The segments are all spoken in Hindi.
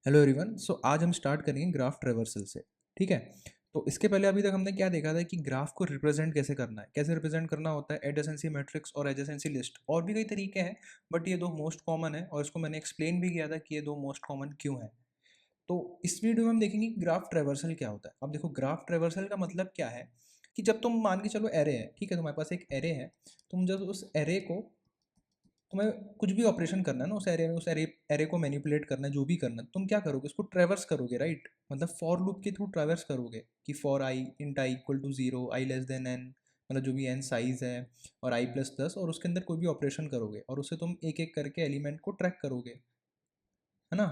Hello everyone. सो आज हम स्टार्ट करेंगे ग्राफ ट्रेवर्सल से। ठीक है। तो इसके पहले अभी तक हमने क्या देखा था कि ग्राफ को रिप्रेजेंट कैसे करना है, कैसे रिप्रेजेंट करना होता है, एडजेसेंसी मैट्रिक्स और एडजेसेंसी लिस्ट। और भी कई तरीके हैं बट ये दो मोस्ट कॉमन है और इसको मैंने एक्सप्लेन भी किया था कि ये दो मोस्ट कॉमन क्यों है। तो इस वीडियो में हम देखेंगे कि ग्राफ ट्रेवर्सल क्या होता है। अब देखो, ग्राफ ट्रेवर्सल का मतलब क्या है कि जब तुम मान के चलो एरे है, ठीक है, तुम्हारे पास एक एरे है। तुम जब उस एरे को, तुम्हें कुछ भी ऑपरेशन करना है ना उस एरे में, उस एरे को मैनिपुलेट करना है, जो भी करना है, तुम क्या करोगे, उसको ट्रेवर्स करोगे, राइट। मतलब फॉर लूप के थ्रू ट्रेवर्स करोगे कि for i int i equal to zero, i less than n, मतलब जो भी एन साइज है, और आई प्लस प्लस, और उसके अंदर कोई भी ऑपरेशन करोगे और उससे तुम एक एक करके एलिमेंट को ट्रैक करोगे, है ना।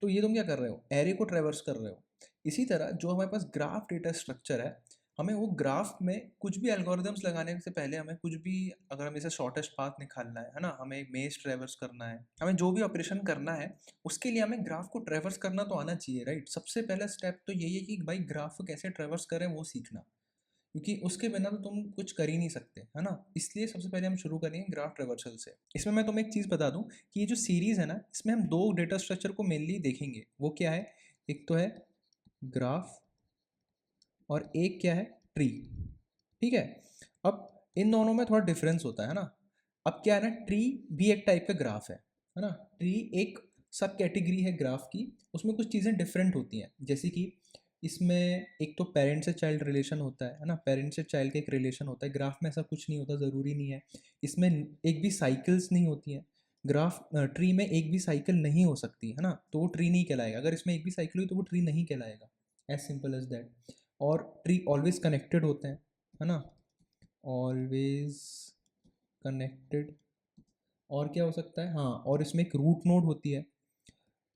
तो ये तुम क्या कर रहे हो, एरे को ट्रेवर्स कर रहे हो। इसी तरह जो हमारे पास ग्राफ डेटा स्ट्रक्चर है, हमें वो ग्राफ में कुछ भी एल्गोरिदम्स लगाने से पहले हमें कुछ भी, अगर हमें इसे शॉर्टेस्ट पाथ निकालना है ना, हमें एक मेज ट्रेवर्स करना है, हमें जो भी ऑपरेशन करना है, उसके लिए हमें ग्राफ को ट्रेवर्स करना तो आना चाहिए, राइट। सबसे पहला स्टेप तो यही है कि भाई ग्राफ को कैसे ट्रेवर्स करें वो सीखना, क्योंकि उसके बिना तो तुम कुछ कर ही नहीं सकते, है ना। इसलिए सबसे पहले हम शुरू करेंगे ग्राफ ट्रेवर्सल से। इसमें मैं तुम्हें एक चीज़ बता दूं कि ये जो सीरीज़ है ना, इसमें हम दो डेटा स्ट्रक्चर को मेनली देखेंगे। वो क्या है, एक तो है ग्राफ और एक क्या है, ट्री। ठीक है। अब इन दोनों में थोड़ा डिफरेंस होता है ना। अब क्या है ना, ट्री भी एक टाइप का ग्राफ है ना। ट्री एक सब कैटेगरी है ग्राफ की। उसमें कुछ चीज़ें डिफरेंट होती हैं, जैसे कि इसमें एक तो पेरेंट से चाइल्ड रिलेशन होता है ना। पेरेंट से चाइल्ड का एक रिलेशन होता है। ग्राफ में ऐसा कुछ नहीं होता, ज़रूरी नहीं है। इसमें एक भी साइकिल्स नहीं होती हैं। ग्राफ ट्री में एक भी साइकिल नहीं हो सकती, है ना, तो वो ट्री नहीं कहलाएगा। अगर इसमें एक भी साइकिल हुई तो वो ट्री नहीं कहलाएगा। As simple as that. और ट्री ऑलवेज कनेक्टेड होते हैं, है ना, ऑलवेज कनेक्टेड। और क्या हो सकता है, हाँ, और इसमें एक रूट नोड होती है।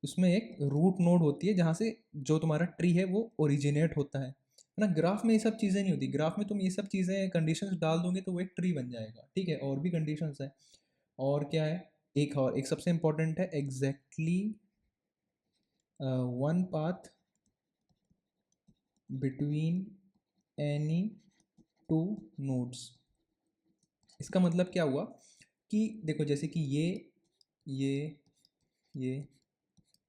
उसमें एक रूट नोड होती है जहाँ से जो तुम्हारा ट्री है वो ओरिजिनेट होता है ना। ग्राफ में ये सब चीज़ें नहीं होती। ग्राफ में तुम ये सब चीज़ें कंडीशंस डाल दोगे तो वो एक ट्री बन जाएगा, ठीक है। और भी कंडीशंस है। और क्या है, एक और, एक सबसे इंपॉर्टेंट है exactly one path between any two nodes. इसका मतलब क्या हुआ कि देखो, जैसे कि ये ये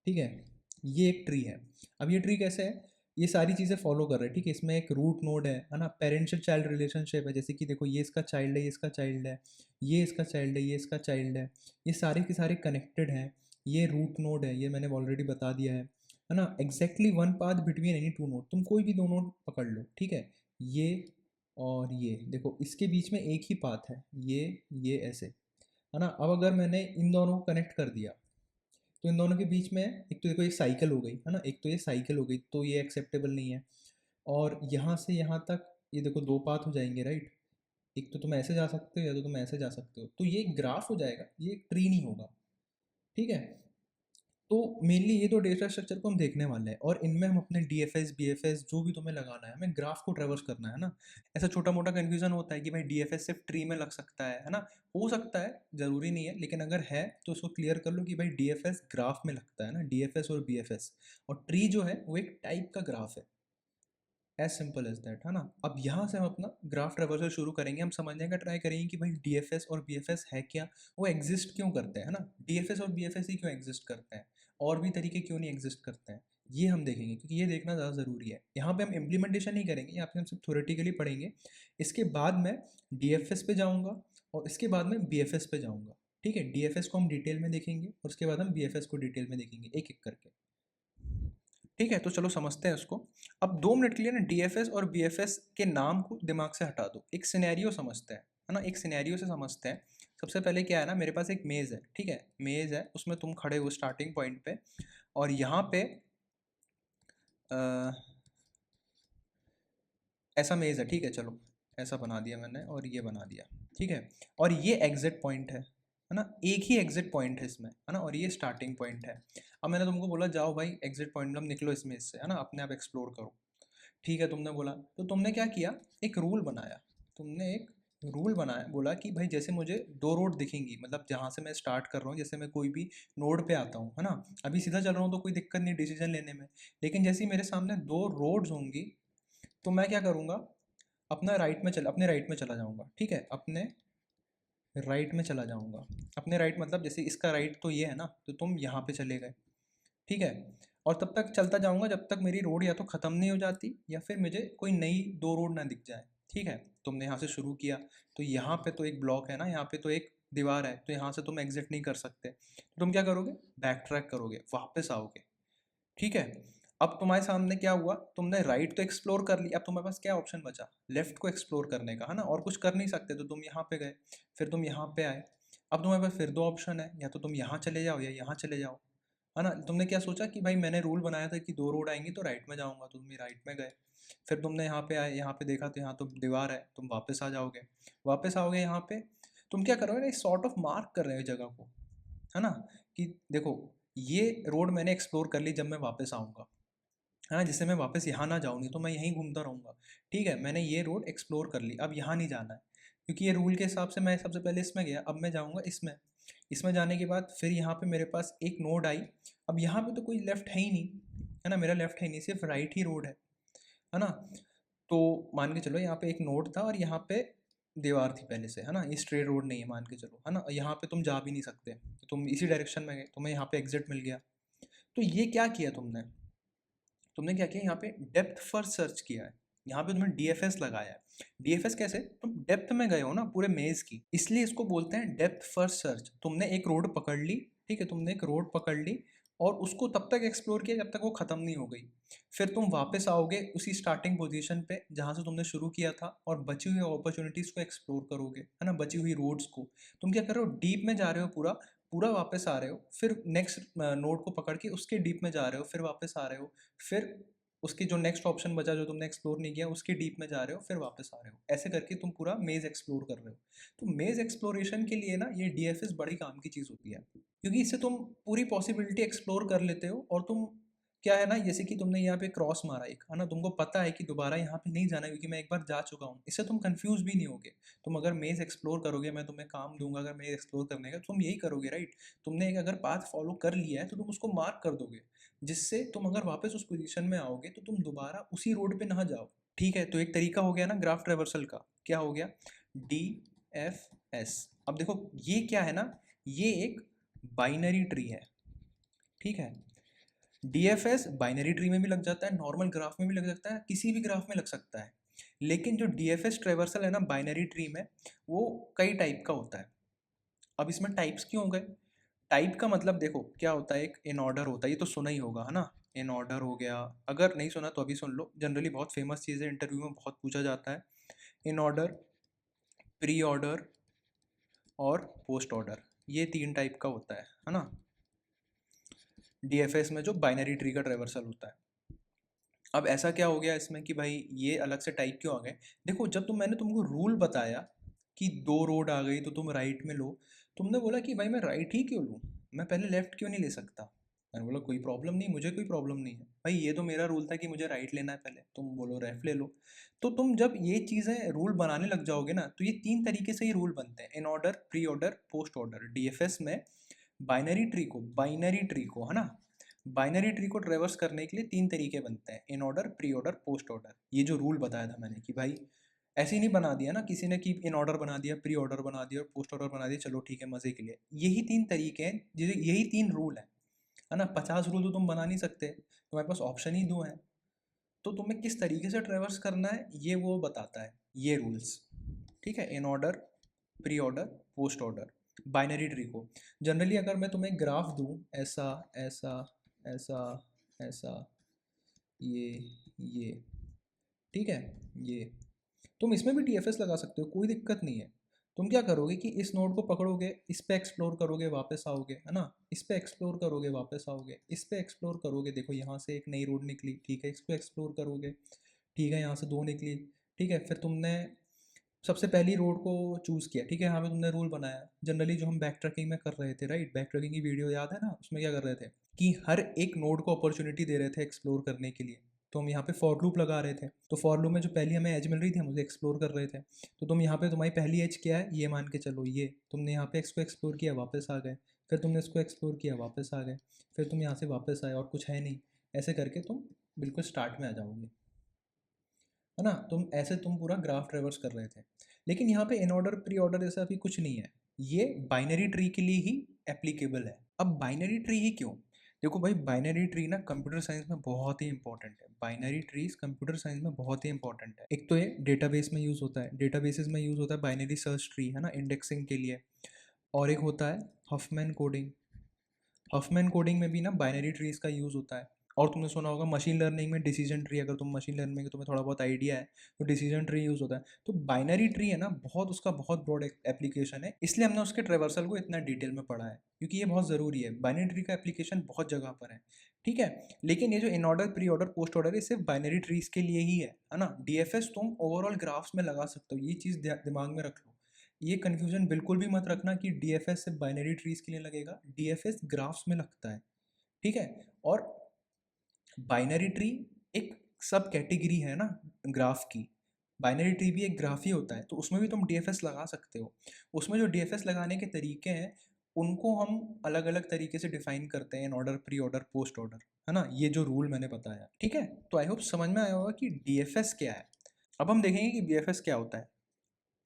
ठीक है, ये एक ट्री है। अब ये ट्री कैसे है, ये सारी चीज़ें फॉलो कर रहे हैं, ठीक है। इसमें एक रूट नोड है ना, पेरेंट से चाइल्ड रिलेशनशिप है। जैसे कि देखो, ये इसका चाइल्ड है, ये इसका चाइल्ड है, ये इसका चाइल्ड है, ये इसका चाइल्ड है। ये सारे के सारे कनेक्टेड हैं। ये रूट नोड है, ये मैंने ऑलरेडी बता दिया है ना। Exactly one path between any two node, तुम कोई भी दो नोड पकड़ लो, ठीक है। ये और ये देखो, इसके बीच में एक ही पाथ है, ये ऐसे, है ना। अब अगर मैंने इन दोनों को कनेक्ट कर दिया तो इन दोनों के बीच में एक तो देखो ये साइकिल हो गई, है ना, एक तो ये साइकिल हो गई, तो ये एक्सेप्टेबल नहीं है। और यहाँ से यहाँ तक ये देखो दो पाथ हो जाएंगे, राइट। एक तो तुम ऐसे जा सकते हो या तो तुम ऐसे जा सकते हो, तो ये एक ग्राफ हो जाएगा, ये एक ट्री नहीं होगा, ठीक है। तो मेनली ये दो डेटा स्ट्रक्चर को हम देखने वाले हैं और इनमें हम अपने D F S B F S जो भी तुम्हें लगाना है, हमें ग्राफ को ट्रेवर्स करना है ना। ऐसा छोटा मोटा कन्फ्यूजन होता है कि भाई डी एफ एस सिर्फ ट्री में लग सकता है ना। हो सकता है, ज़रूरी नहीं है, लेकिन अगर है तो उसको क्लियर कर लो कि भाई डी एफ एस ग्राफ में लगता है ना, डी एफ एस और बी एफ एस। और ट्री जो है वो एक टाइप का ग्राफ है। एज सिंपल एज दैट, है ना। अब यहाँ से हम अपना ग्राफ ट्रेवर्सल शुरू करेंगे। हम समझने का ट्राई करेंगे कि भाई डीएफएस और बीएफएस है क्या, वो एग्जिस्ट क्यों करते हैं, है ना। डीएफएस और बीएफएस ही क्यों एग्जिस्ट करते हैं, और भी तरीके क्यों नहीं एग्जिस्ट करते हैं, ये हम देखेंगे, क्योंकि ये देखना ज़्यादा ज़रूरी है। यहाँ पे हम इम्प्लीमेंटेशन नहीं करेंगे, यहाँ पे हम सिर्फ थ्योरेटिकली पढ़ेंगे। इसके बाद मैं डीएफएस पे जाऊँगा और इसके बाद मैं बीएफएस पे जाऊँगा, ठीक है। डीएफएस को हम डिटेल में देखेंगे और उसके बाद हम बीएफएस को डिटेल में देखेंगे, एक एक करके। ठीक है, तो चलो समझते हैं उसको। अब 2 मिनट के लिए ना डीएफएस और बीएफएस के नाम को दिमाग से हटा दो, एक सिनेरियो समझते हैं, है ना। एक सिनेरियो से समझते हैं। सबसे पहले क्या है ना, मेरे पास एक मेज़ है, ठीक है, मेज़ है, उसमें तुम खड़े हो स्टार्टिंग पॉइंट पे। और यहाँ पे अ, ऐसा मेज़ है, ठीक है, चलो ऐसा बना दिया मैंने और ये बना दिया, ठीक है। और ये एग्जिट पॉइंट है ना, एक ही एग्जिट पॉइंट है इसमें, है ना, और ये स्टार्टिंग पॉइंट है। अब मैंने तुमको बोला जाओ भाई एग्जिट पॉइंट में निकलो इसमें, इससे, है ना, अपने आप एक्सप्लोर करो। ठीक है, तुमने बोला तो तुमने क्या किया, एक रूल बनाया। तुमने एक रूल बनाया, बोला कि भाई जैसे मुझे दो रोड दिखेंगी, मतलब जहाँ से मैं स्टार्ट कर रहा हूँ, जैसे मैं कोई भी नोड पे आता हूँ, है ना, अभी सीधा चल रहा हूँ तो कोई दिक्कत नहीं डिसीजन लेने में। लेकिन जैसे ही मेरे सामने दो रोड्स होंगी तो मैं क्या करूँगा, अपने राइट में चला जाऊँगा, ठीक है, अपने राइट में चला जाऊँगा। अपने राइट मतलब जैसे इसका राइट तो ये है ना, तो तुम यहाँ पे चले गए, ठीक है। और तब तक चलता जाऊँगा जब तक मेरी रोड या तो ख़त्म नहीं हो जाती या फिर मुझे कोई नई 2 रोड ना दिख जाए, ठीक है? तुमने यहाँ से शुरू किया, तो यहाँ पे तो एक ब्लॉक है ना, यहाँ पे तो एक दीवार है, तो यहाँ से तुम एग्ज़िट नहीं कर सकते। तो तुम क्या करोगे? बैक ट्रैक करोगे, वापस आओगे, ठीक है? अब तुम्हारे सामने क्या हुआ? तुमने राइट तो एक्सप्लोर कर ली, अब तुम्हारे पास क्या ऑप्शन बचा? लेफ्ट को एक्सप्लोर करने का, है ना? और कुछ कर नहीं सकते, तो तुम यहाँ पे गए, फिर तुम यहाँ पे आए। अब तुम्हारे पास फिर 2 ऑप्शन है, या तो तुम यहाँ चले जाओ या यहाँ चले जाओ, है ना? तुमने क्या सोचा कि भाई मैंने रूल बनाया था कि 2 रोड आएँगी तो राइट में जाऊँगा, तो तुम राइट में गए। फिर तुमने यहाँ पे आए, यहाँ पे देखा तो यहाँ तो दीवार है, तुम वापस आ जाओगे। वापस आओगे यहाँ पे, तुम क्या करोगे ना, सॉर्ट ऑफ मार्क कर रहे हो जगह को, है ना? कि देखो, ये रोड मैंने एक्सप्लोर कर ली, जब मैं वापस आऊँगा, है ना? जिससे मैं वापस यहाँ ना जाऊँ, नहीं तो मैं यहीं घूमता रहूँगा। ठीक है, मैंने ये रोड एक्सप्लोर कर ली, अब यहाँ नहीं जाना है, क्योंकि ये रूल के हिसाब से मैं सबसे पहले इसमें गया, अब मैं जाऊँगा इसमें। इसमें जाने के बाद फिर यहाँ पे मेरे पास एक नोड आई, अब यहाँ पे तो कोई लेफ्ट है ही नहीं, है ना? मेरा लेफ्ट है ही नहीं, सिर्फ राइट ही रोड है ना? तो मान के चलो यहाँ पे एक नोड था और यहाँ पे दीवार थी पहले से, है ना? ये स्ट्रेट रोड नहीं है मान के चलो, है ना? यहाँ पे तुम जा भी नहीं सकते, तो तुम इसी डायरेक्शन में गए, तुम्हें यहाँ पे एग्जिट मिल गया। तो ये क्या किया तुमने? तुमने क्या किया, यहाँ पे डेप्थ फर्स्ट सर्च किया है, यहाँ पे तुमने डीएफएस लगाया है। डीएफएस कैसे? तुम डेप्थ में गए हो ना पूरे मेज की, इसलिए इसको बोलते हैं डेप्थ फर्स्ट सर्च। तुमने एक रोड पकड़ ली, ठीक है, तुमने एक रोड पकड़ ली और उसको तब तक एक्सप्लोर किया जब तक वो खत्म नहीं हो गई। फिर तुम वापस आओगे उसी स्टार्टिंग पोजीशन पे जहाँ से तुमने शुरू किया था और बची हुई अपॉर्चुनिटीज को एक्सप्लोर करोगे, है ना? बची हुई रोड्स को तुम क्या कर रहे हो, डीप में जा रहे हो, पूरा पूरा वापस आ रहे हो, फिर नेक्स्ट नोड को पकड़ के उसके डीप में जा रहे हो, फिर वापस आ रहे हो, फिर उसकी जो नेक्स्ट ऑप्शन बचा जो तुमने एक्सप्लोर नहीं किया उसके डीप में जा रहे हो, फिर वापस आ रहे हो, ऐसे करके तुम पूरा मेज एक्सप्लोर कर रहे हो। तो मेज एक्सप्लोरेशन के लिए ना ये डीएफएस बड़ी काम की चीज़ होती है, क्योंकि इससे तुम पूरी पॉसिबिलिटी एक्सप्लोर कर लेते हो। और तुम क्या है ना, जैसे कि तुमने यहाँ पे क्रॉस मारा एक, है ना, तुमको पता है कि दोबारा यहाँ पे नहीं जाना क्योंकि मैं एक बार जा चुका हूँ, इससे तुम कंफ्यूज भी नहीं होगे। तुम अगर मेज एक्सप्लोर करोगे, मैं तुम्हें काम दूंगा अगर मेज एक्सप्लोर करने का, तुम यही करोगे, राइट? तुमने एक अगर पाथ फॉलो कर लिया है तो तुम उसको मार्क कर दोगे, जिससे तुम अगर वापस उस पोजीशन में आओगे तो तुम दोबारा उसी रोड पे ना जाओ। ठीक है, तो एक तरीका हो गया ना ग्राफ ट्रेवर्सल का, क्या हो गया? D F S. अब देखो ये क्या है ना, ये एक बाइनरी ट्री है, ठीक है? डीएफएस बाइनरी ट्री में भी लग जाता है, नॉर्मल ग्राफ में भी लग सकता है, किसी भी ग्राफ में लग सकता है। लेकिन जो डीएफएस ट्रेवर्सल है ना बाइनरी ट्री में, वो कई टाइप का होता है। अब इसमें टाइप्स क्यों हो गए? टाइप का मतलब देखो क्या होता है, एक इन ऑर्डर होता है, ये तो सुना ही होगा, है ना? इन ऑर्डर हो गया, अगर नहीं सुना तो अभी सुन लो, जनरली बहुत फेमस चीज़ है, इंटरव्यू में बहुत पूछा जाता है। इन ऑर्डर, प्री ऑर्डर और पोस्ट ऑर्डर, ये 3 टाइप का होता है ना? डीएफएस में जो बाइनरी ट्री का ट्रेवर्सल होता है। अब ऐसा क्या हो गया इसमें कि भाई ये अलग से टाइप क्यों आ गए? देखो जब मैंने तुमको रूल बताया कि 2 रोड आ गई तो तुम राइट में लो, तुमने बोला कि भाई मैं राइट ही क्यों लूँ, मैं पहले लेफ्ट क्यों नहीं ले सकता? मैंने बोला कोई प्रॉब्लम नहीं, मुझे कोई प्रॉब्लम नहीं है भाई, ये तो मेरा रूल था कि मुझे राइट लेना है, पहले तुम बोलो लेफ्ट ले लो। तो तुम जब ये चीज़ें रूल बनाने लग जाओगे ना, तो ये 3 तरीके से ही रूल बनते हैं, in order, pre order, post order. DFS में बाइनरी ट्री को, है ना, बाइनरी ट्री को ट्रेवर्स करने के लिए 3 तरीके बनते हैं, in order, pre order, post order. ये जो रूल बताया था मैंने कि भाई ऐसे ही नहीं बना दिया ना किसी ने कि इन ऑर्डर बना दिया, प्री ऑर्डर बना दिया और पोस्ट ऑर्डर बना दिया, चलो ठीक है मज़े के लिए। यही 3 तरीके हैं, यही 3 रूल हैं, है ना? 50 रूल तो तुम बना नहीं सकते, तुम्हारे पास ऑप्शन ही 2 हैं। तो तुम्हें किस तरीके से ट्रेवर्स करना है ये वो बताता है ये रूल्स, ठीक है? In order, pre order, post order, binary tree को। जनरली अगर मैं तुम्हें ग्राफ दूँ, ऐसा ऐसा ऐसा ऐसा, ये, ठीक है, ये, तुम इसमें भी डीएफएस लगा सकते हो, कोई दिक्कत नहीं है। तुम क्या करोगे कि इस नोड को पकड़ोगे, इस पे एक्सप्लोर करोगे, वापस आओगे, है ना? इस पे एक्सप्लोर करोगे, वापस आओगे, इस पे एक्सप्लोर करोगे, देखो यहाँ से एक नई रोड निकली, ठीक है, इस पे एक्सप्लोर करोगे, ठीक है, यहाँ से 2 निकली, ठीक है, फिर तुमने सबसे पहली रोड को चूज़ किया, ठीक है, यहाँ पे तुमने रूल बनाया, जनरली जो हम बैक ट्रैकिंग में कर रहे थे, राइट? बैक ट्रैकिंग की वीडियो याद है ना, उसमें क्या कर रहे थे कि हर एक नोड को अपॉर्चुनिटी दे रहे थे एक्सप्लोर करने के लिए। तो हम यहाँ पे फॉर लूप लगा रहे थे, तो फॉर लूप में जो पहली हमें एज मिल रही थी हम उसे एक्सप्लोर कर रहे थे। तो तुम यहाँ पे तुम्हारी पहली एज क्या है, ये मान के चलो, ये तुमने यहाँ पे इसको एक्सप्लोर किया, वापस आ गए, फिर तुमने इसको एक्सप्लोर किया, वापस आ गए, फिर तुम यहाँ से वापस आए और कुछ है नहीं, ऐसे करके तुम बिल्कुल स्टार्ट में आ जाओगे, है ना? तुम पूरा ग्राफ ट्रेवर्स कर रहे थे। लेकिन यहाँ पे इन ऑर्डर, प्री ऑर्डर ऐसा भी कुछ नहीं है, ये बाइनरी ट्री के लिए ही एप्लीकेबल है। अब बाइनरी ट्री ही क्यों? देखो भाई, बाइनरी ट्री ना कंप्यूटर साइंस में बहुत ही इंपॉर्टेंट है। बाइनरी ट्रीज कंप्यूटर साइंस में बहुत ही इंपॉर्टेंट है। एक तो ये डेटाबेस में यूज़ होता है, डेटाबेसेस में यूज़ होता है बाइनरी सर्च ट्री, है ना, इंडेक्सिंग के लिए। और एक होता है हफमैन कोडिंग। हफमैन कोडिंग में भी ना बाइनरी ट्रीज का यूज़ होता है। और तुमने सुना होगा मशीन लर्निंग में डिसीजन ट्री, अगर तुम मशीन लर्निंग में तुम्हें थोड़ा बहुत आइडिया है तो डिसीजन ट्री यूज़ होता है। तो बाइनरी ट्री है ना, बहुत उसका बहुत ब्रॉड एप्लीकेशन है, इसलिए हमने उसके ट्रेवर्सल को इतना डिटेल में पढ़ा है, क्योंकि ये बहुत ज़रूरी है। बाइनरी ट्री का एप्लीकेशन बहुत जगह पर है, ठीक है। लेकिन ये जो in order, pre order, post order, ये सिर्फ बाइनरी ट्रीज के लिए ही है ना। डीएफएस तुम ओवरऑल ग्राफ्स में लगा सकते हो, ये चीज़ दिमाग में रख लो। ये कन्फ्यूजन बिल्कुल भी मत रखना कि डीएफएस सिर्फ बाइनरी ट्रीज के लिए लगेगा, डीएफएस ग्राफ्स में लगता है, ठीक है। और बाइनरी ट्री एक सब कैटेगरी है ना ग्राफ की। बाइनरी ट्री भी एक ग्राफ ही होता है, तो उसमें भी तुम डीएफएस लगा सकते हो। उसमें जो डीएफएस लगाने के तरीके हैं उनको हम अलग अलग तरीके से डिफाइन करते हैं, in order, pre order, post order, है ना। ये जो रूल मैंने बताया, ठीक है। तो आई होप समझ में आया होगा कि डीएफएस क्या है। अब हम देखेंगे कि बीएफएस क्या होता है।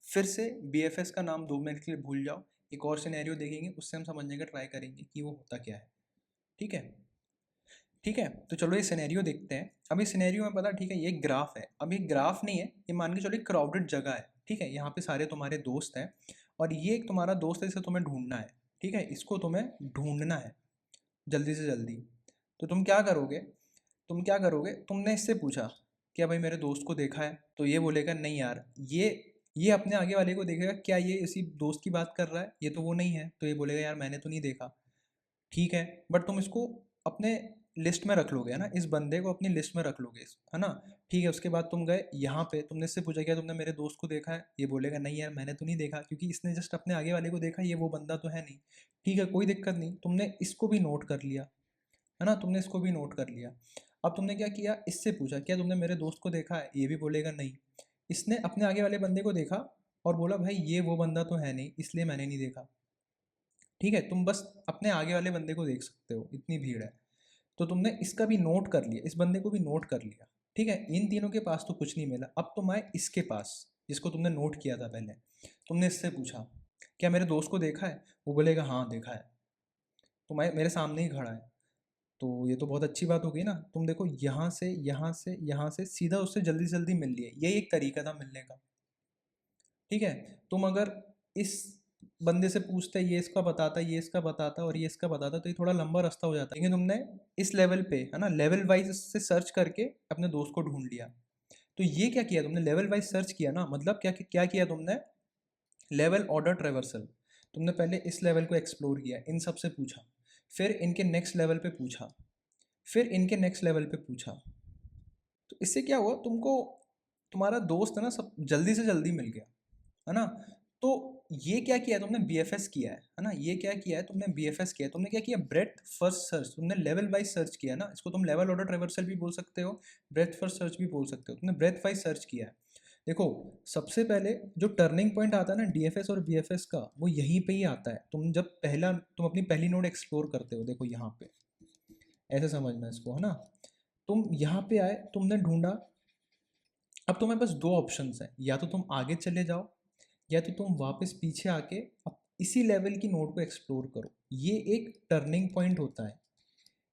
फिर से बीएफएस का नाम 2 मिनट के लिए भूल जाओ, एक और सिनेरियो देखेंगे, उससे हम समझने का ट्राई करेंगे कि वो होता क्या है, ठीक है। ठीक है, तो चलो ये सिनेरियो देखते हैं। अब ये सिनेरियो में पता, ठीक है, ये एक ग्राफ है। अब ये ग्राफ नहीं है, ये मान के चलो एक क्राउडेड जगह है, ठीक है। यहाँ पे सारे तुम्हारे दोस्त हैं और ये एक तुम्हारा दोस्त है जिसे तुम्हें ढूंढना है, ठीक है। इसको तुम्हें ढूंढना है जल्दी से जल्दी। तो तुम क्या करोगे, तुमने इससे पूछा क्या भाई मेरे दोस्त को देखा है, तो ये बोलेगा नहीं यार, ये अपने आगे वाले को देखेगा, क्या ये इसी दोस्त की बात कर रहा है, ये तो वो नहीं है, तो ये बोलेगा यार मैंने तो नहीं देखा, ठीक है। बट तुम इसको अपने लिस्ट में रख लोगे, है ना, इस बंदे को अपनी लिस्ट में रख लोगे, है ना। ठीक है, उसके बाद तुम गए यहाँ पे, तुमने इससे पूछा क्या तुमने मेरे दोस्त को देखा है, ये बोलेगा नहीं यार मैंने तो नहीं देखा, क्योंकि इसने जस्ट अपने आगे वाले को देखा, ये वो बंदा तो है नहीं। ठीक है, कोई दिक्कत नहीं, तुमने इसको भी नोट कर लिया, है ना, तुमने इसको भी नोट कर लिया। अब तुमने क्या किया, इससे पूछा क्या तुमने मेरे दोस्त को देखा है, ये भी बोलेगा नहीं। इसने अपने आगे वाले बंदे को देखा और बोला भाई ये वो बंदा तो है नहीं, इसलिए मैंने नहीं देखा। ठीक है, तुम बस अपने आगे वाले बंदे को देख सकते हो, इतनी भीड़ है। तो तुमने इसका भी नोट कर लिया, इस बंदे को भी नोट कर लिया, ठीक है। इन तीनों के पास तो कुछ नहीं मिला। अब तुम आए इसके पास, जिसको तुमने नोट किया था पहले। तुमने इससे पूछा क्या मेरे दोस्त को देखा है, वो बोलेगा हाँ देखा है, तो मैं मेरे सामने ही खड़ा है। तो ये तो बहुत अच्छी बात हो गई ना। तुम देखो यहाँ से यहाँ से यहाँ से सीधा उससे जल्दी से जल्दी मिल लिए, यही एक तरीका था मिलने का, ठीक है। तुम अगर इस बंदे से पूछते ये इसका बताता, ये इसका बताता और ये इसका बताता, तो ये थोड़ा लंबा रास्ता हो जाता, लेकिन तुमने इस लेवल पे, है ना, लेवल वाइज से सर्च करके अपने दोस्त को ढूंढ लिया। तो ये क्या किया तुमने, लेवल वाइज सर्च किया ना, मतलब क्या क्या किया तुमने, लेवल ऑर्डर ट्रेवर्सल। तुमने पहले इस लेवल को एक्सप्लोर किया, इन सब से पूछा, फिर इनके नेक्स्ट लेवल पे पूछा, फिर इनके नेक्स्ट लेवल पे पूछा। तो इससे क्या हुआ, तुमको तुम्हारा दोस्त है ना सब जल्दी से जल्दी मिल गया, है ना। तो ये क्या किया तुमने, बीएफएस किया है ना, ये क्या किया है तुमने, बीएफएस किया है। तुमने क्या किया, ब्रेथ फर्स्ट सर्च, तुमने लेवल वाइज सर्च किया ना, इसको तुम लेवल ऑर्डर ट्रेवर्सल भी बोल सकते हो, ब्रेथ फर्स्ट सर्च भी बोल सकते हो। तुमने ब्रेथ वाइज सर्च किया है। देखो, सबसे पहले जो टर्निंग पॉइंट आता है ना डीएफएस और बीएफएस का, वो यहीं पे ही आता है। तुम अपनी पहली नोड एक्सप्लोर करते हो, देखो यहाँ पे, ऐसे समझना इसको, है ना। तुम यहाँ पे आए, तुमने ढूंढा। अब तुम्हें बस दो ऑप्शंस हैं, या तो तुम आगे चले जाओ, या तो तुम वापस पीछे आके अब इसी लेवल की नोड को एक्सप्लोर करो। ये एक टर्निंग पॉइंट होता है,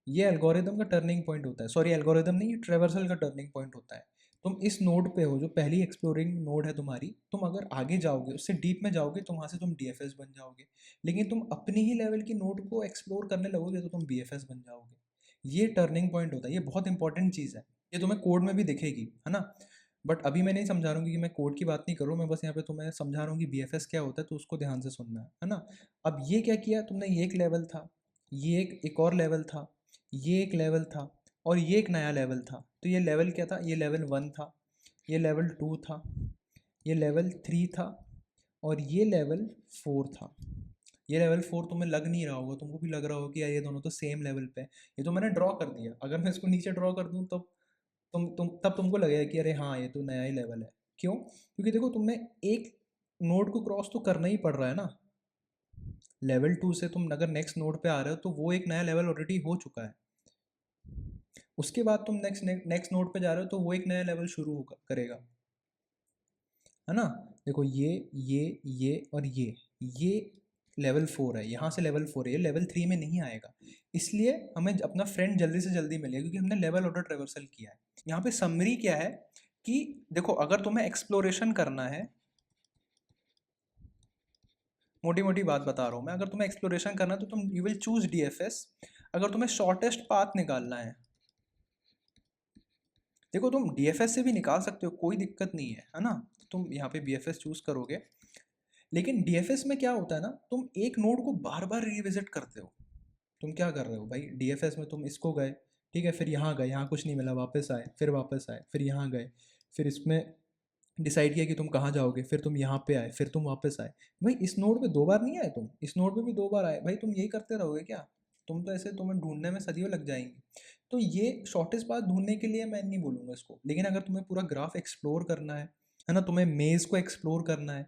ये एल्गोरिदम का टर्निंग पॉइंट होता है, सॉरी एल्गोरिदम नहीं, ये ट्रेवर्सल का टर्निंग पॉइंट होता है। तुम इस नोड पे हो, जो पहली एक्सप्लोरिंग नोड है तुम्हारी, तुम अगर आगे जाओगे, उससे डीप में जाओगे, तो वहाँ से तुम डीएफएस बन जाओगे। लेकिन तुम अपनी ही लेवल की नोड को एक्सप्लोर करने लगोगे तो तुम बीएफएस बन जाओगे। ये टर्निंग पॉइंट होता है, ये बहुत इंपॉर्टेंट चीज़ है, ये तुम्हें कोड में भी दिखेगी, है ना। बट अभी मैं नहीं समझा रहा हूँ, क्योंकि मैं कोड की बात नहीं कर रहा हूँ, मैं बस यहाँ पे तुम्हें समझा रहा हूँ कि बीएफएस क्या होता है, तो उसको ध्यान से सुनना है ना। अब ये क्या किया तुमने, ये एक लेवल था, ये एक और लेवल था, ये एक लेवल था, और ये एक नया लेवल था। तो ये लेवल क्या था, ये लेवल 1 था, ये लेवल 2 था, ये लेवल 3 था, और ये लेवल 4 था। ये लेवल 4 तुम्हें लग नहीं रहा होगा, तुमको भी लग रहा होगा कि यार ये दोनों तो सेम लेवल पे हैं। ये तो मैंने ड्रॉ कर दिया, अगर मैं इसको नीचे ड्रॉ कर दूँ तब तब तुमको लगेगा कि अरे हाँ ये तो नया ही लेवल है। क्यों, क्योंकि देखो तुमने एक नोड को क्रॉस तो करना ही पड़ रहा है ना। लेवल 2 से तुम अगर नेक्स्ट नोड पे आ रहे हो तो वो एक नया लेवल ऑलरेडी हो चुका है। उसके बाद तुम नेक्स्ट नोड पे जा रहे हो तो वो एक नया लेवल शुरू होगा करेगा, है ना। देखो ये और ये लेवल 4 है, यहाँ से लेवल 4 है, ये लेवल 3 में नहीं आएगा। इसलिए हमें अपना फ्रेंड जल्दी से जल्दी मिलेगा क्योंकि हमने लेवल ऑर्डर ट्रेवर्सल किया है। यहाँ पे समरी क्या है कि देखो, अगर तुम्हें एक्सप्लोरेशन करना है, मोटी मोटी बात बता रहा हूँ मैं, अगर तुम्हें एक्सप्लोरेशन करना है तो तुम यू विल चूज डीएफएस। अगर तुम्हें शॉर्टेस्ट पाथ निकालना है, देखो तुम डीएफएस से भी निकाल सकते हो, कोई दिक्कत नहीं है ना। तुम यहाँ पे बीएफएस चूज करोगे, लेकिन डीएफएस में क्या होता है ना, तुम एक नोड को बार बार रिविजिट करते हो। तुम क्या कर रहे हो भाई, डीएफएस में तुम इसको गए, ठीक है, फिर यहाँ गए, यहाँ कुछ नहीं मिला, वापस आए, फिर वापस आए, फिर यहाँ गए, फिर इसमें डिसाइड किया कि तुम कहाँ जाओगे, फिर तुम यहाँ पे आए, फिर तुम वापस आए। भाई इस नोड पे 2 बार नहीं आए तुम, इस नोड पे भी 2 बार आए, भाई तुम यही करते रहोगे क्या? तुम तो ऐसे, तुम्हें ढूंढने में सदियों लग जाएंगी। तो ये शॉर्टेस्ट पाथ ढूंढने के लिए मैं नहीं बोलूँगा इसको, लेकिन अगर तुम्हें पूरा ग्राफ एक्सप्लोर करना है ना, तुम्हें मेज को एक्सप्लोर करना है,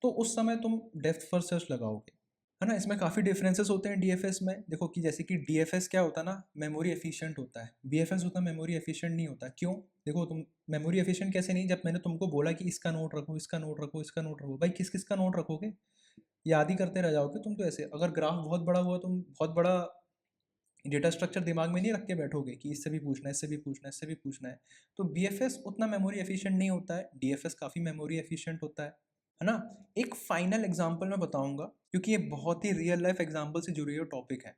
तो उस समय तुम डेप्थ फर्स्ट सर्च लगाओगे, है ना। इसमें काफ़ी डिफरेंसेस होते हैं डीएफएस में। देखो कि जैसे कि डीएफएस क्या होता है ना, मेमोरी एफिशिएंट होता है, बीएफएस उतना मेमोरी एफिशिएंट नहीं होता। क्यों? देखो तुम मेमोरी एफिशिएंट कैसे नहीं, जब मैंने तुमको बोला कि इसका नोट रखो, इसका नोट रखो, इसका नोट रखो, भाई किस किस का नोट रखोगे? याद ही करते रह जाओगे तुम तो ऐसे। अगर ग्राफ बहुत बड़ा हुआ, तुम बहुत बड़ा डेटा स्ट्रक्चर दिमाग में नहीं रख के बैठोगे कि इससे भी पूछना है, इससे भी पूछना है, इससे भी पूछना है। तो बीएफएस उतना मेमोरी एफिशिएंट नहीं होता है, डीएफएस काफ़ी मेमोरी एफिशिएंट होता है ना। एक फाइनल एग्जांपल मैं बताऊंगा, क्योंकि ये बहुत ही रियल लाइफ एग्जांपल से जुड़ी हुई टॉपिक है,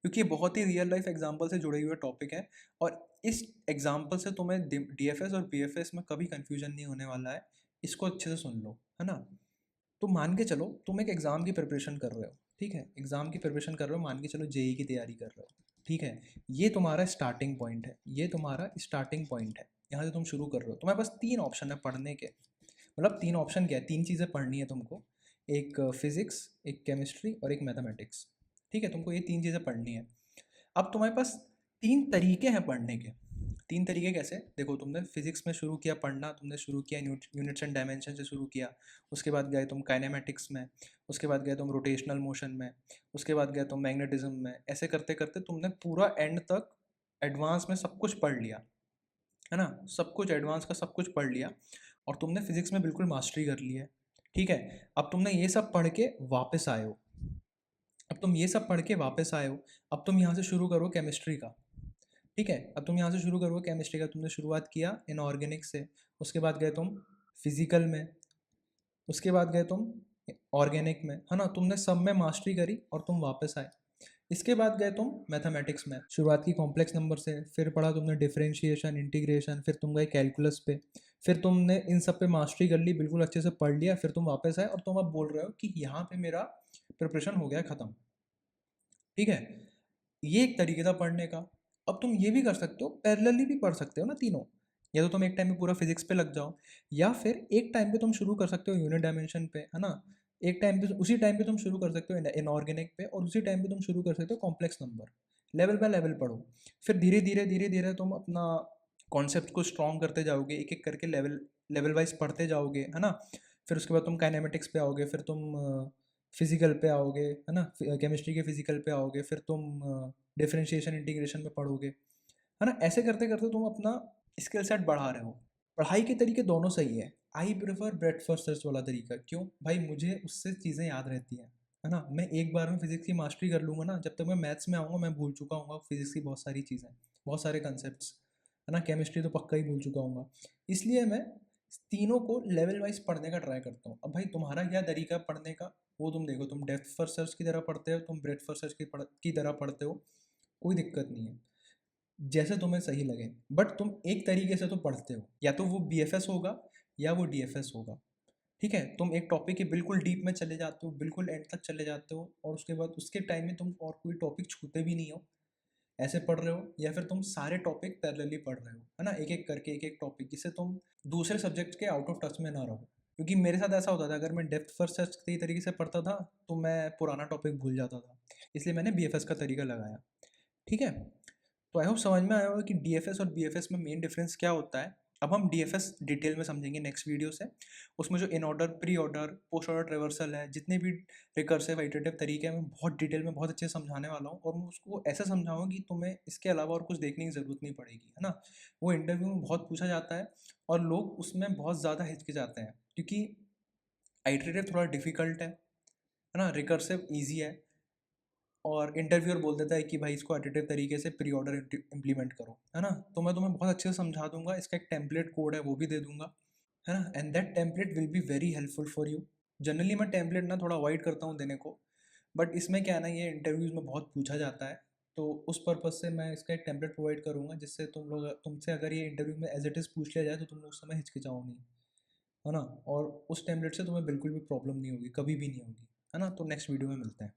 क्योंकि ये बहुत ही रियल लाइफ एग्जांपल से जुड़े हुए टॉपिक है। और इस एग्जांपल से तुम्हें डीएफएस और बीएफएस में कभी कंफ्यूजन नहीं होने वाला है। इसको अच्छे से सुन लो, है ना। तो मान के चलो तुम एक एग्ज़ाम की प्रिपरेशन कर रहे हो, ठीक है, एग्ज़ाम की प्रिपरेशन कर रहे हो, मान के चलो जेई की तैयारी कर रहे हो, ठीक है। ये तुम्हारा स्टार्टिंग पॉइंट है, ये तुम्हारा स्टार्टिंग पॉइंट है, यहाँ से तुम शुरू कर रहे हो। तुम्हारे पास 3 ऑप्शन है पढ़ने के, मतलब 3 ऑप्शन क्या है, 3 चीज़ें पढ़नी है तुमको। एक फिज़िक्स, एक केमिस्ट्री और एक मैथमेटिक्स, ठीक है, तुमको ये 3 चीज़ें पढ़नी है। अब तुम्हारे पास 3 तरीके हैं पढ़ने के। 3 तरीके कैसे? देखो, तुमने फिजिक्स में शुरू किया पढ़ना, तुमने शुरू किया यूनिट्स एंड डायमेंशन से शुरू किया, उसके बाद गए तुम काइनेमेटिक्स में, उसके बाद गए तुम रोटेशनल मोशन में, उसके बाद गए तुम मैग्नेटिज्म में। ऐसे करते करते तुमने पूरा एंड तक एडवांस में सब कुछ पढ़ लिया, है ना। सब कुछ एडवांस का सब कुछ पढ़ लिया और तुमने फिजिक्स में बिल्कुल मास्टरी कर ली है, ठीक है। अब तुमने ये सब पढ़ के वापस आए हो, अब तुम ये सब पढ़ के वापस आए हो, अब तुम यहाँ से शुरू करो केमिस्ट्री का, ठीक है। अब तुम यहाँ से शुरू करो केमिस्ट्री का, तुमने शुरुआत किया इनऑर्गेनिक से, उसके बाद गए तुम फिजिकल में, उसके बाद गए तुम ऑर्गेनिक में, है ना। तुमने सब में मास्टरी करी और तुम वापस आए। इसके बाद गए तुम मैथमेटिक्स में, शुरुआत की कॉम्प्लेक्स नंबर से, फिर पढ़ा तुमने डिफरेंशिएशन, इंटीग्रेशन, फिर तुम गए कैलकुलस पे, फिर तुमने इन सब पे मास्टरी कर ली, बिल्कुल अच्छे से पढ़ लिया, फिर तुम वापस आए और तुम अब बोल रहे हो कि यहाँ पे मेरा प्रिपरेशन हो गया ख़त्म, ठीक है। ये एक तरीके था पढ़ने का। अब तुम ये भी कर सकते हो, पैरेलली भी पढ़ सकते हो ना तीनों। या तो तुम एक टाइम पे पूरा फिजिक्स पे लग जाओ, या फिर एक टाइम पे तुम शुरू कर सकते हो यूनिट डायमेंशन पे, है ना। एक टाइम पे, उसी टाइम पे तुम शुरू कर सकते हो इनऑर्गेनिक पे, और उसी टाइम पे तुम शुरू कर सकते हो complex number. Level by level पढ़ो, फिर धीरे धीरे धीरे धीरे तुम अपना कॉन्सेप्ट को स्ट्रॉन्ग करते जाओगे, एक एक करके लेवल लेवल वाइज पढ़ते जाओगे, है ना। फिर उसके बाद तुम काइनेमेटिक्स पे आओगे, फिर तुम फिजिकल पे आओगे, है ना, केमिस्ट्री के फिजिकल पे आओगे, फिर तुम डिफरेंशिएशन इंटीग्रेशन में पढ़ोगे, है ना। ऐसे करते करते तुम अपना स्किल सेट बढ़ा रहे हो। पढ़ाई के तरीके दोनों सही है। I prefer bread first search वाला तरीका। क्यों भाई? मुझे उससे चीज़ें याद रहती हैं, है ना। मैं एक बार में फिजिक्स की मास्टरी कर लूँगा ना, जब तक मैं मैथ्स में आऊँगा मैं भूल चुका हूँ फिजिक्स की बहुत सारी चीज़ें, बहुत सारे कंसेप्ट, है ना। केमिस्ट्री तो पक्का ही भूल चुका हूँ। इसलिए मैं तीनों को लेवल वाइज पढ़ने का ट्राई करता हूँ। अब भाई तुम्हारा क्या तरीका पढ़ने का, वो तुम देखो। तुम डेप्थ फर्स्ट सर्च की तरह पढ़ते हो, तुम ब्रेड फर्स्ट सर्च की तरह पढ़ते हो, कोई दिक्कत नहीं है, जैसे तुम्हें सही लगे। बट तुम एक तरीके से तो पढ़ते हो, या तो वो बीएफएस होगा या वो डीएफएस होगा, ठीक है। तुम एक टॉपिक के बिल्कुल डीप में चले जाते हो, बिल्कुल एंड तक चले जाते हो, और उसके बाद उसके टाइम में तुम और कोई टॉपिक छूते भी नहीं हो, ऐसे पढ़ रहे हो। या फिर तुम सारे टॉपिक पैरेलली पढ़ रहे हो, है ना, एक एक करके एक एक टॉपिक, जिससे तुम दूसरे सब्जेक्ट के आउट ऑफ टच में ना रहो। क्योंकि मेरे साथ ऐसा होता था, अगर मैं डेप्थ फर्स्ट सर्च के तरीके से पढ़ता था तो मैं पुराना टॉपिक भूल जाता था, इसलिए मैंने बीएफएस का तरीका लगाया, ठीक है। तो आई होप समझ में आया होगा कि डीएफएस और बीएफएस में मेन डिफरेंस क्या होता है। अब हम डीएफएस डिटेल में समझेंगे नेक्स्ट वीडियो से। उसमें जो in order, pre order, post order traversal है, जितने भी रिकर्सिव आइटरेटिव तरीके हैं, मैं बहुत डिटेल में बहुत अच्छे से समझाने वाला हूँ। और मैं उसको ऐसे समझाऊंगा कि तुम्हें इसके अलावा और कुछ देखने की ज़रूरत नहीं पड़ेगी, है ना। वो इंटरव्यू में बहुत पूछा जाता है और लोग उसमें बहुत ज़्यादा हिचकिचाते हैं, क्योंकि आइटरेटिव थोड़ा डिफिकल्ट है, है ना, रिकर्सिव ईजी है, और इंटरव्यूअर बोल देता है कि भाई इसको एडिटिव तरीके से प्री ऑर्डर इम्प्लीमेंट करो, है ना। तो मैं तुम्हें बहुत अच्छे से समझा दूंगा, इसका एक टेम्पलेट कोड है वो भी दे दूंगा, है ना, and that template will be very helpful for you. Generally मैं टेम्पलेट ना थोड़ा अवॉइड करता हूँ देने को, बट इसमें क्या है ना, ये इंटरव्यूज़ में बहुत पूछा जाता है, तो उस पर्पज़ से मैं इसका एक टेम्पलेट प्रोवाइड करूँगा, जिससे तुमसे अगर ये इंटरव्यू में एज इट इज़ पूछ लिया जाए तो तुम लोग उस समय हिचकिचाओ नहीं, है ना। और उस टेम्पलेट से तुम्हें बिल्कुल भी प्रॉब्लम नहीं होगी, कभी भी नहीं होगी, है ना। तो नेक्स्ट वीडियो में मिलते हैं।